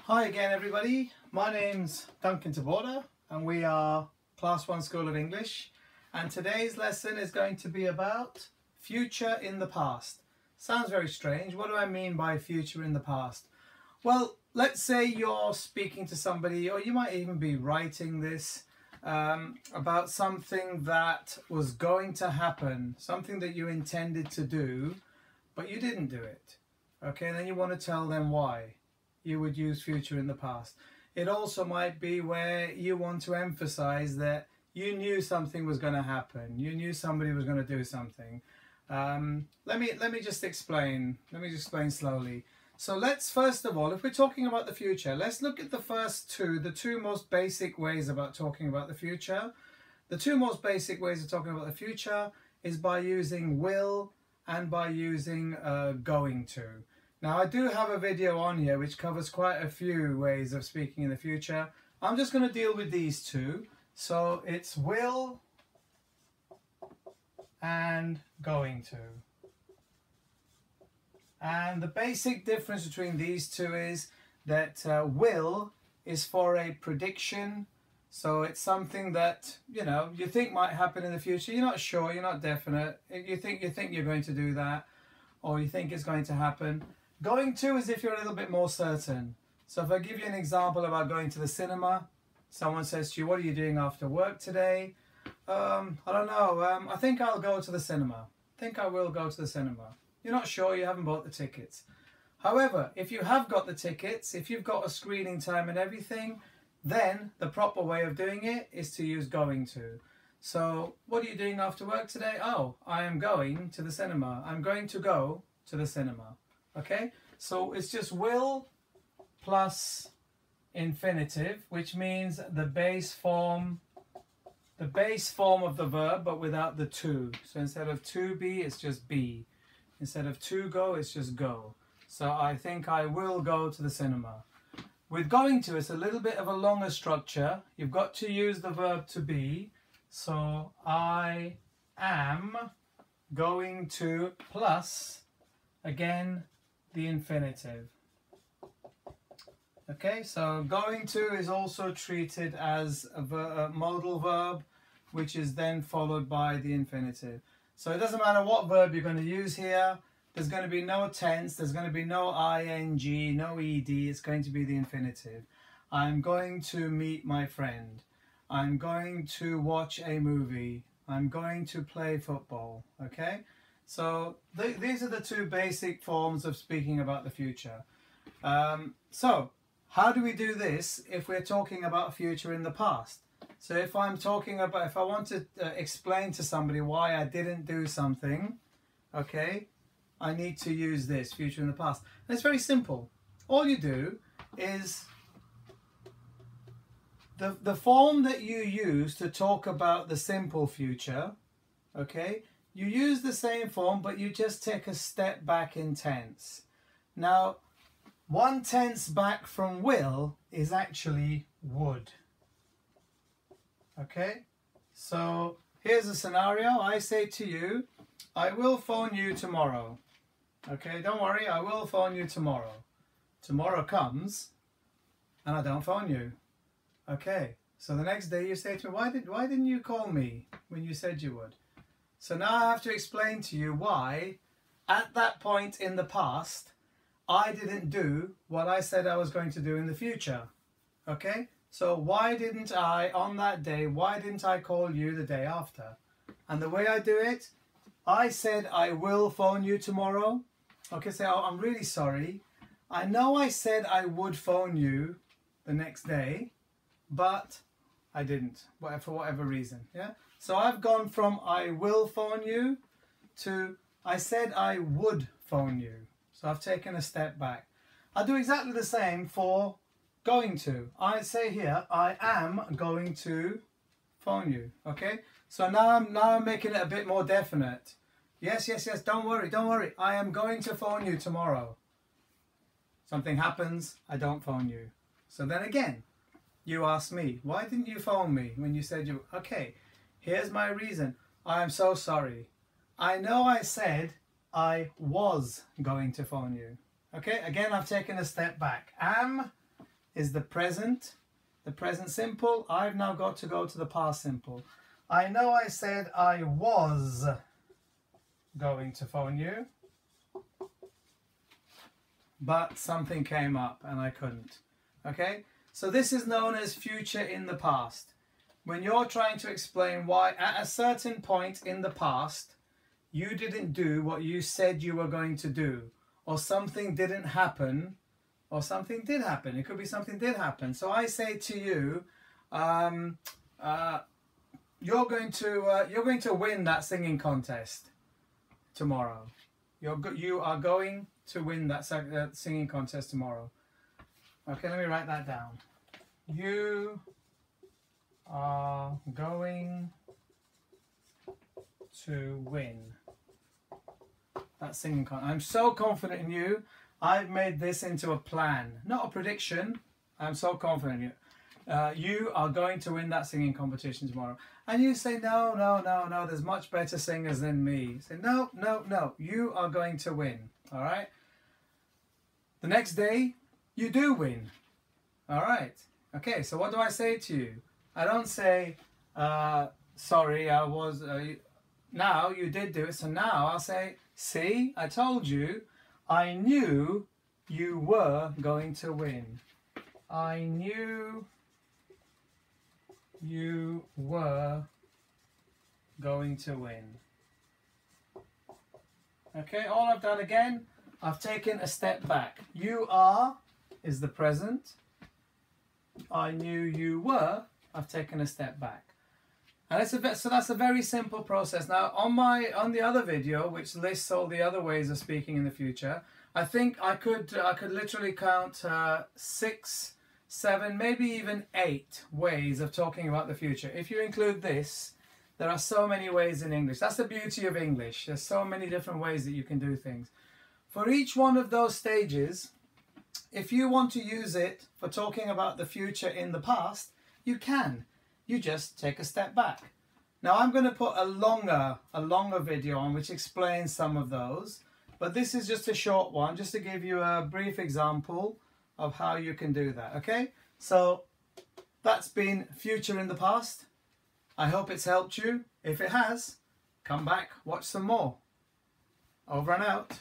Hi again everybody, my name's Duncan Taborda and we are Class 1 School of English, and today's lesson is going to be about future in the past. Sounds very strange. What do I mean by future in the past? Well, let's say you're speaking to somebody, or you might even be writing this about something that was going to happen, something that you intended to do but you didn't do it. Okay, and then you want to tell them why you would use future in the past. It also might be where you want to emphasize that you knew something was going to happen. You knew somebody was going to do something. Let me just explain. Let me just explain slowly. So let's first of all, if we're talking about the future, let's look at the first two, the two most basic ways about talking about the future. The two most basic ways of talking about the future is by using will and by using going to. Now I do have a video on here which covers quite a few ways of speaking in the future. I'm just going to deal with these two. So it's will and going to. And the basic difference between these two is that will is for a prediction. So it's something that, you think might happen in the future. You're not sure, you're not definite. You think you're going to do that, or you think it's going to happen. Going to is if you're a little bit more certain. So if I give you an example about going to the cinema, someone says to you, what are you doing after work today? I don't know, I think I'll go to the cinema. I think I will go to the cinema. You're not sure, you haven't bought the tickets. However, if you have got the tickets, if you've got a screening time and everything, then the proper way of doing it is to use going to. So what are you doing after work today? Oh, I am going to the cinema. I'm going to go to the cinema. Okay, so it's just will plus infinitive, which means the base form of the verb, but without the to. So instead of to be, it's just be. Instead of to go, it's just go. So I think I will go to the cinema. With going to, it's a little bit of a longer structure. You've got to use the verb to be. So I am going to plus, again, the infinitive. Okay, so going to is also treated as a modal verb, which is then followed by the infinitive. So it doesn't matter what verb you're going to use here. There's going to be no tense, there's going to be no ing, no ed, it's going to be the infinitive. I'm going to meet my friend. I'm going to watch a movie. I'm going to play football. Okay? So these are the two basic forms of speaking about the future. So how do we do this if we're talking about future in the past? So if I want to explain to somebody why I didn't do something, okay, I need to use this, future in the past. And it's very simple. All you do is the form that you use to talk about the simple future, okay, you use the same form, but you just take a step back in tense. Now, one tense back from will is actually would. Okay, so here's a scenario. I say to you, I will phone you tomorrow. Okay, don't worry, I will phone you tomorrow. Tomorrow comes and I don't phone you. Okay, so the next day you say to me, why didn't you call me when you said you would? So now I have to explain to you why, at that point in the past, I didn't do what I said I was going to do in the future. Okay? So why didn't I, on that day, why didn't I call you the day after? And the way I do it, I said I will phone you tomorrow. Okay, so I'm really sorry. I know I said I would phone you the next day, but I didn't, for whatever reason. Yeah. So I've gone from I will phone you to I said I would phone you. So I've taken a step back. I do exactly the same for going to. I say here, I am going to phone you. Okay? So now I'm making it a bit more definite. Yes, don't worry. I am going to phone you tomorrow. Something happens, I don't phone you. So then again, you ask me, why didn't you phone me when you said you... Okay, here's my reason. I am so sorry. I know I said I was going to phone you. Okay, again, I've taken a step back. Am is the present simple. I've now got to go to the past simple. I know I said I was going to phone you, but something came up and I couldn't. Okay, so this is known as future in the past. When you're trying to explain why at a certain point in the past you didn't do what you said you were going to do, or something didn't happen, or something did happen. It could be something did happen. So I say to you, you're going to win that singing contest tomorrow. You are going to win that singing contest tomorrow. Okay, let me write that down. You are going to win that singing contest. I'm so confident in you. I've made this into a plan, not a prediction. I'm so confident in you. You are going to win that singing competition tomorrow. And you say, no, no, no, no, there's much better singers than me. You say, no, no, no, you are going to win. All right? The next day, you do win. All right? Okay, so what do I say to you? I don't say, sorry, I was, now you did do it, so now I'll say, see, I told you, I knew you were going to win. I knew you were going to win. Okay, all I've done again, I've taken a step back. You are is the present. I knew you were, I've taken a step back. And so that's a very simple process. Now on the other video, which lists all the other ways of speaking in the future, I think I could literally count 6, 7, maybe even 8 ways of talking about the future. If you include this, there are so many ways in English. That's the beauty of English. There's so many different ways that you can do things. For each one of those stages, if you want to use it for talking about the future in the past, you can. You just take a step back. Now I'm going to put a longer video on which explains some of those, but this is just a short one just to give you a brief example of how you can do that. Okay, so that's been future in the past. I hope it's helped you. If it has, come back, watch some more. Over and out.